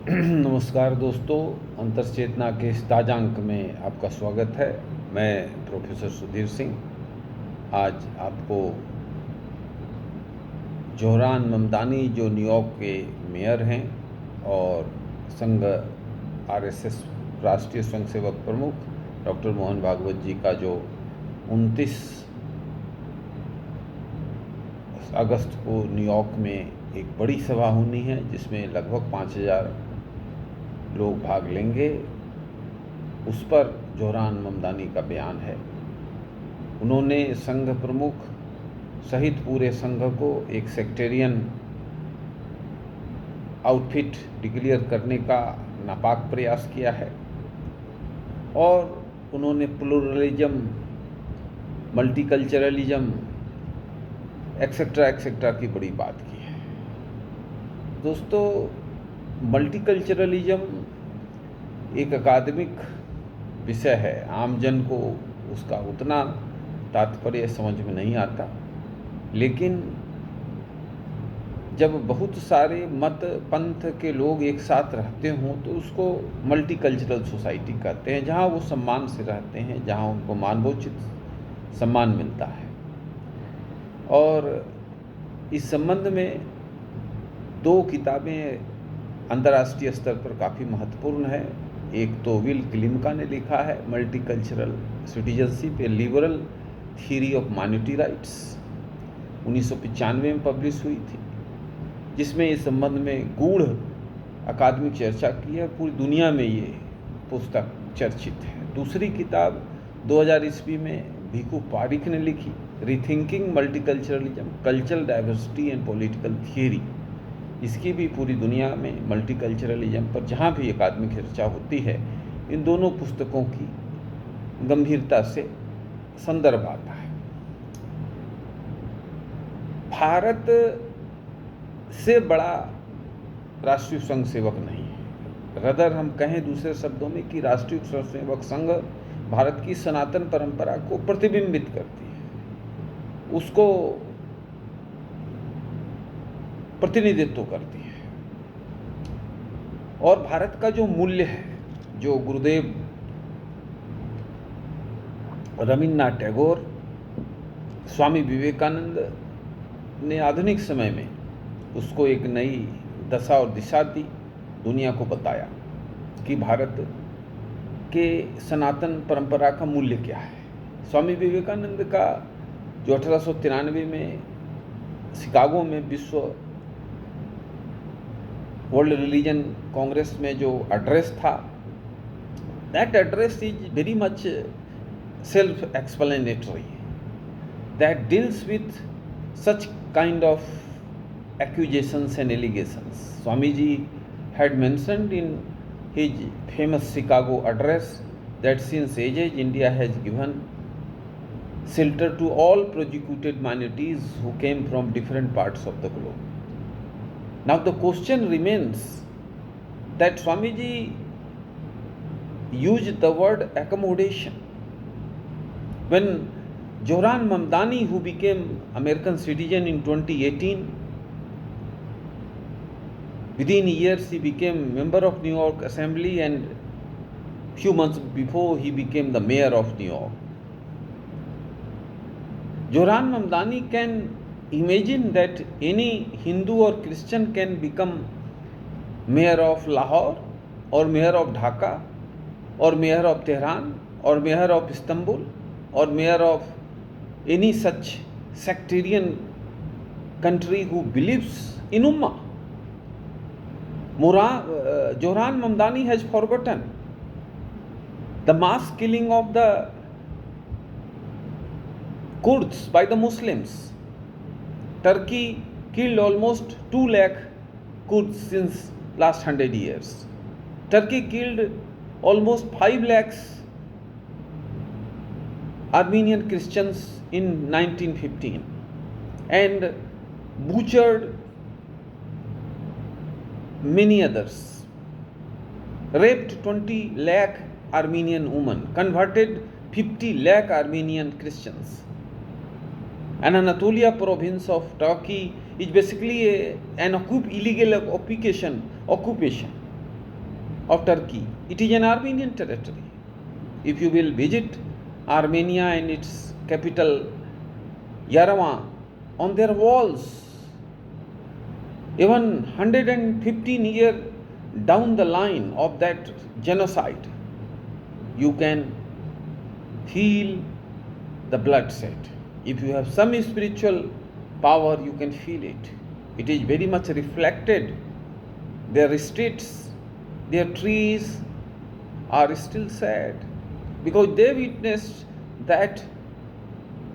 नमस्कार दोस्तों, अंतर्चेतना के इस ताजा अंक में आपका स्वागत है। मैं प्रोफेसर सुधीर सिंह आज आपको जोहरान ममदानी, जो न्यूयॉर्क के मेयर हैं और संघ RSS राष्ट्रीय स्वयंसेवक प्रमुख डॉक्टर मोहन भागवत जी का जो 29 अगस्त को न्यूयॉर्क में एक बड़ी सभा होनी है, जिसमें लगभग 5000 लोग भाग लेंगे। उस पर जोहरान ममदानी का बयान है। उन्होंने संघ प्रमुख सहित पूरे संघ को एक सेक्टेरियन आउटफिट डिक्लेयर करने का नापाक प्रयास किया है और उन्होंने प्लूरलिज्म, मल्टीकल्चरलिज्म एक्सेट्रा की बड़ी बात की है। दोस्तों, मल्टीकल्चरलिज्म एक अकादमिक विषय है, आमजन को उसका उतना तात्पर्य समझ में नहीं आता, लेकिन जब बहुत सारे मत पंथ के लोग एक साथ रहते हों तो उसको मल्टीकल्चरल सोसाइटी कहते हैं, जहाँ वो सम्मान से रहते हैं, जहाँ उनको मानवोचित सम्मान मिलता है। और इस संबंध में 2 किताबें अंतर्राष्ट्रीय स्तर पर काफ़ी महत्वपूर्ण है। एक तो विल क्लिमका ने लिखा है multicultural citizenship, A liberal theory of minority rights, 1995 में पब्लिश हुई थी, जिसमें इस संबंध में गूढ़ अकादमिक चर्चा की है। पूरी दुनिया में ये पुस्तक चर्चित है। दूसरी किताब 2000 ईस्वी में भिखु पारिक ने लिखी, rethinking multiculturalism, cultural diversity and political theory. इसकी भी पूरी दुनिया में मल्टीकल्चरलिज्म पर जहाँ भी अकादमिक चर्चा होती है, इन दोनों पुस्तकों की गंभीरता से संदर्भ आता है। भारत से बड़ा राष्ट्रीय स्वयंसेवक नहीं है। रदर हम कहें दूसरे शब्दों में कि राष्ट्रीय स्वयंसेवक संघ भारत की सनातन परंपरा को प्रतिबिंबित करती है, उसको प्रतिनिधित्व करती है। और भारत का जो मूल्य है, जो गुरुदेव रविन्द्रनाथ टैगोर, स्वामी विवेकानंद ने आधुनिक समय में उसको एक नई दशा और दिशा दी, दुनिया को बताया कि भारत के सनातन परंपरा का मूल्य क्या है। स्वामी विवेकानंद का जो 1893 में शिकागो में विश्व वर्ल्ड रिलीजन कांग्रेस में जो एड्रेस था, that address is very much self explanatory, that deals with such kind of accusations and allegations. Swamiji had mentioned in his famous Chicago address that since ages India has given shelter to all persecuted minorities who came from different parts of the globe. Now the question remains that Swamiji used the word accommodation. When Zohran Mamdani, who became American citizen in 2018, within years he became member of New York Assembly, and few months before he became the mayor of New York. Zohran Mamdani can imagine that any Hindu or Christian can become mayor of Lahore or mayor of Dhaka or mayor of Tehran or mayor of Istanbul or mayor of any such sectarian country who believes in Ummah. Zohran Mamdani has forgotten the mass killing of the Kurds by the Muslims. Turkey killed almost 2 lakh Kurds since last 100 years. Turkey killed almost 5 lakhs Armenian Christians in 1915 and butchered many others, raped 20 lakh Armenian women, converted 50 lakh Armenian Christians. And Anatolia province of Turkey is basically an illegal occupation. of Turkey. It is an Armenian territory. If you will visit Armenia and its capital Yerevan, on their walls, even 115 years down the line of that genocide, you can feel the bloodshed. If you have some spiritual power, you can feel it. It is very much reflected. Their streets, their trees are still sad because they witnessed that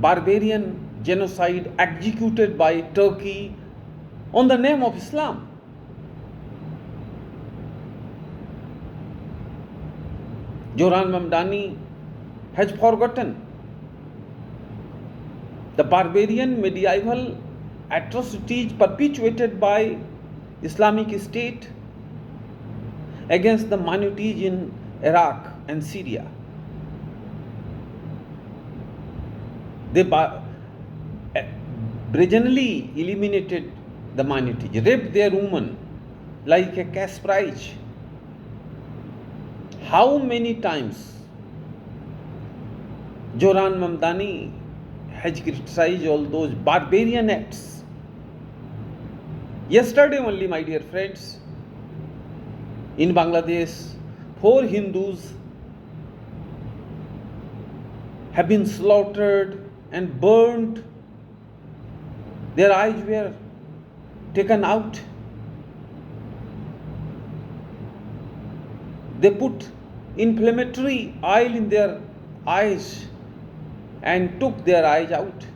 barbarian genocide executed by Turkey on the name of Islam. Zohran Mamdani has forgotten the barbarian medieval atrocities perpetuated by Islamic State against the minorities in Iraq and Syria. They brazenly eliminated the minorities, raped their women like a cash prize. How many times Zohran Mamdani has criticized all those barbarian acts? Yesterday only, my dear friends, in Bangladesh, 4 Hindus have been slaughtered and burned. Their eyes were taken out. They put inflammatory oil in their eyes and took their eyes out.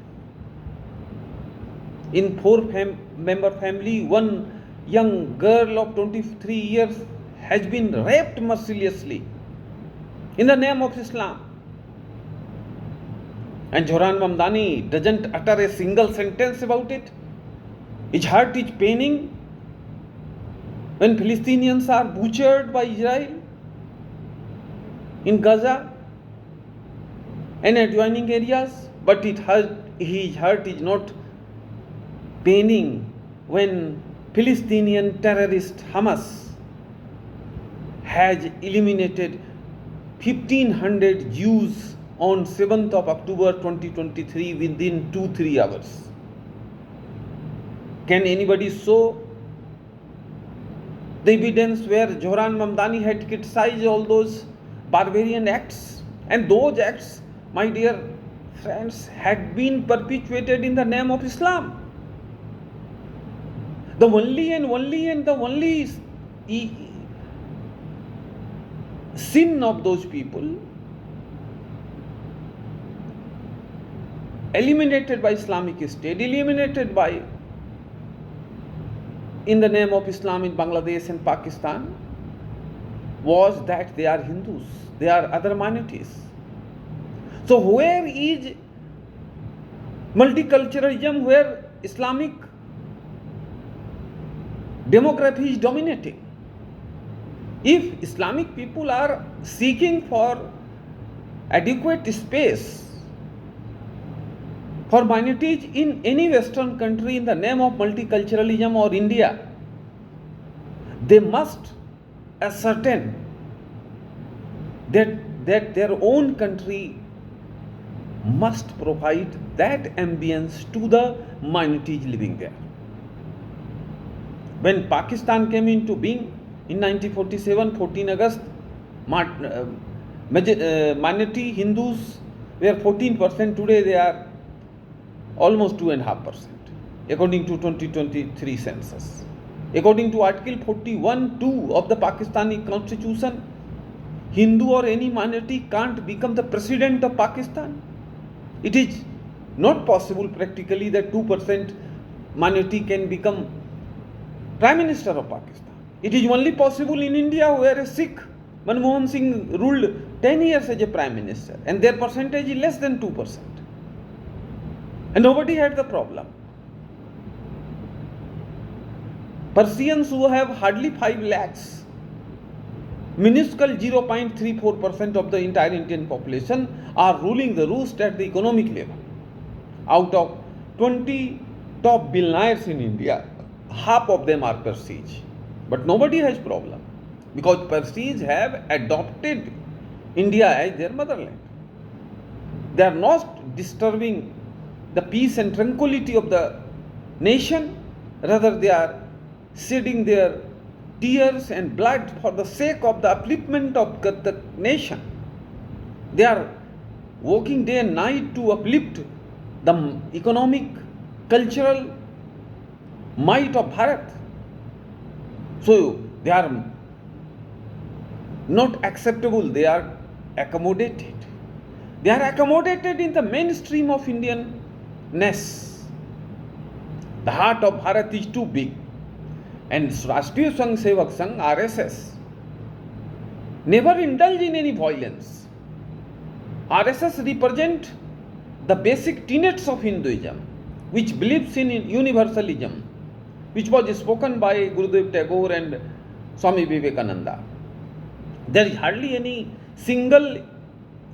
In 4-member family, one young girl of 23 years has been raped mercilessly in the name of Islam. And Zohran Mamdani doesn't utter a single sentence about it. His heart is paining when Palestinians are butchered by Israel in Gaza and adjoining areas, but his heart is not paining when Palestinian terrorist Hamas has eliminated 1,500 Jews on 7th of October 2023 within 2-3 hours. Can anybody show the evidence where Zohran Mamdani had criticized all those barbarian acts? And those acts, my dear friends, had been perpetuated in the name of Islam. The only sin of those people eliminated by Islamic State, eliminated by in the name of Islam in Bangladesh and Pakistan, was that they are Hindus, they are other minorities. So where is multiculturalism, where Islamic demography is dominating? If Islamic people are seeking for adequate space for minorities in any Western country in the name of multiculturalism or India, they must ascertain that their own country must provide that ambience to the minorities living there. When Pakistan came into being in 1947, 14 August, minority Hindus were 14%, today they are almost 2.5%, according to 2023 census. According to Article 41(2) of the Pakistani Constitution, Hindu or any minority can't become the president of Pakistan. It is not possible practically that 2% minority can become Prime Minister of Pakistan. It is only possible in India, where a Sikh, Manmohan Singh, ruled 10 years as a Prime Minister, and their percentage is less than 2%. And nobody had the problem. Persians, who have hardly 5 lakhs, minuscule 0.34% of the entire Indian population, are ruling the roost at the economic level. Out of 20 top billionaires in India, half of them are Persians. But nobody has problem. because Parsis have adopted India as their motherland. They are not disturbing the peace and tranquility of the nation, rather they are shedding their tears and blood for the sake of the upliftment of the nation. They are working day and night to uplift the economic, cultural might of Bharat. So they are not acceptable, they are accommodated. They are accommodated in the mainstream of Indianness. The heart of Bharat is too big. And Rashtriya Sangh Sevak Sangh, RSS, never indulge in any violence. RSS represent the basic tenets of Hinduism, which believes in universalism, which was spoken by Gurudev Tagore and Swami Vivekananda. There is hardly any single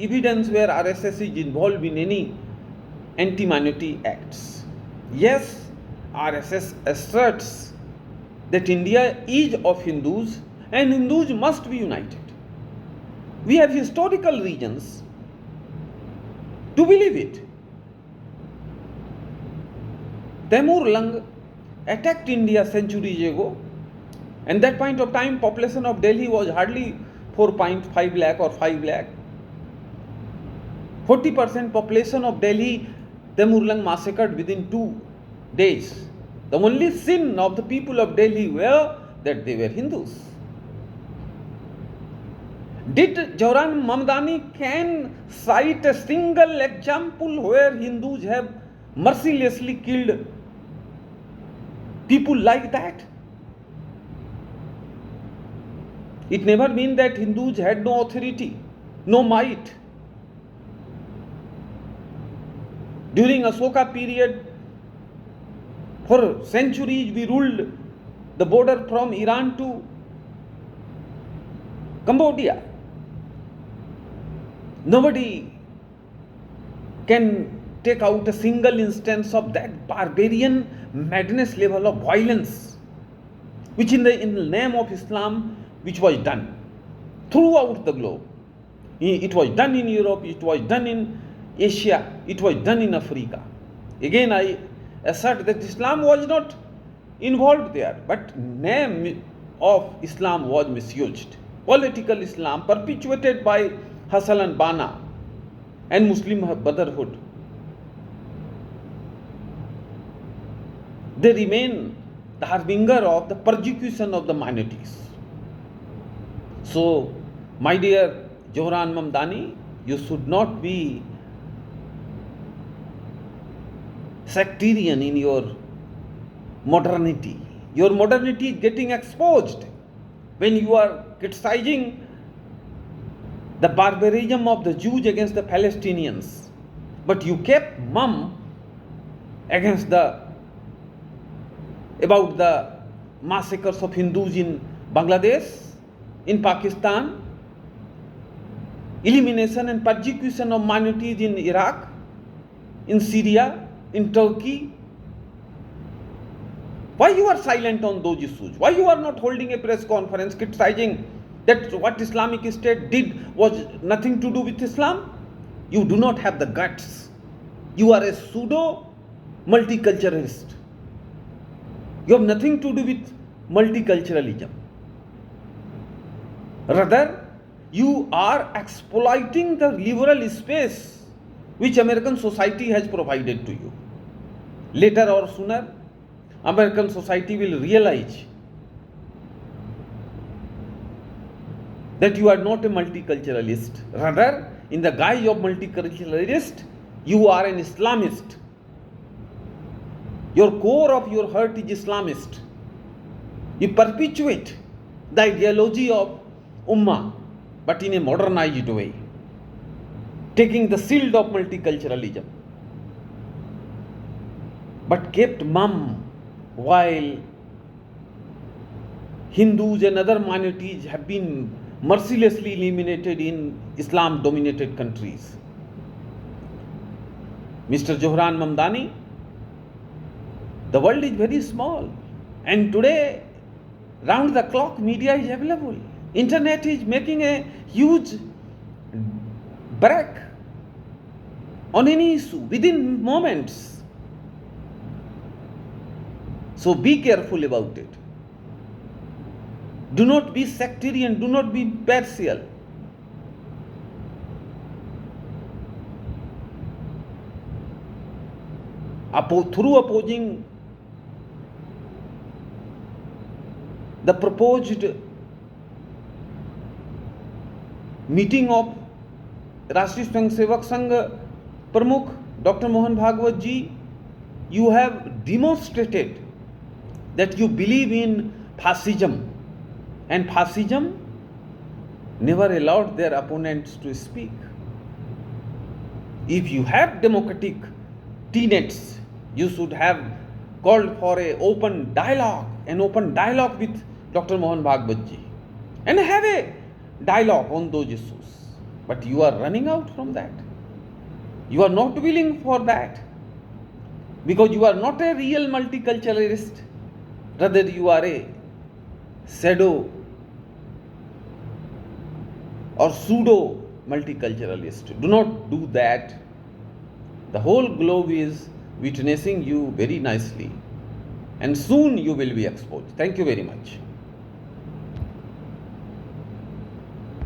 evidence where RSS is involved in any anti-minority acts. Yes, RSS asserts that India is of Hindus and Hindus must be united. We have historical reasons to believe it. Temur Lung attacked India centuries ago, and that point of time population of Delhi was hardly 4.5 lakh or 5 lakh. 40% population of Delhi Temur Lung massacred within 2 days. The only sin of the people of Delhi were that they were Hindus. Did Zohran Mamdani can cite a single example where Hindus have mercilessly killed people like that? It never meant that Hindus had no authority, no might. During Ashoka period, for centuries we ruled the border from Iran to Cambodia. Nobody can take out a single instance of that barbarian madness level of violence, which in the name of Islam, which was done throughout the globe. It was done in Europe, it was done in Asia, it was done in Africa. Again, I assert that Islam was not involved there, but name of Islam was misused. Political Islam perpetuated by Hassan and Banna and Muslim Brotherhood. They remain the harbinger of the persecution of the minorities. So, my dear Zohran Mamdani, you should not be sectarian in your modernity. Your modernity is getting exposed when you are criticizing the barbarism of the Jews against the Palestinians, but you kept mum against about the massacres of Hindus in Bangladesh, in Pakistan, elimination and persecution of minorities in Iraq, in Syria, in Turkey. Why you are silent on those issues? Why you are not holding a press conference criticizing that what Islamic State did was nothing to do with Islam? You do not have the guts. You are a pseudo multiculturalist. You have nothing to do with multiculturalism. Rather, you are exploiting the liberal space which American society has provided to you. Later or sooner, American society will realize that you are not a multiculturalist. Rather, in the guise of multiculturalist, you are an Islamist. Your core of your heart is Islamist. You perpetuate the ideology of Ummah, but in a modernized way, taking the shield of multiculturalism, but kept mum while Hindus and other minorities have been mercilessly eliminated in Islam-dominated countries. Mr. Zohran Mamdani, the world is very small, and today round the clock media is available. Internet is making a huge break on any issue within moments. So be careful about it. Do not be sectarian, do not be partial. Through opposing the proposed meeting of राष्ट्रीय स्वयंसेवक संघ प्रमुख Dr. Mohan Bhagwat ji, you have demonstrated that you believe in fascism, and fascism never allowed their opponents to speak. If you have democratic tenets, you should have called for an open dialogue with Dr. Mohan Bhagwat ji, and have a dialogue on those issues. But you are running out from that. You are not willing for that, because you are not a real multiculturalist. Rather, you are a pseudo or pseudo multiculturalist. Do not do that. The whole globe is witnessing you very nicely, and soon you will be exposed. Thank you very much.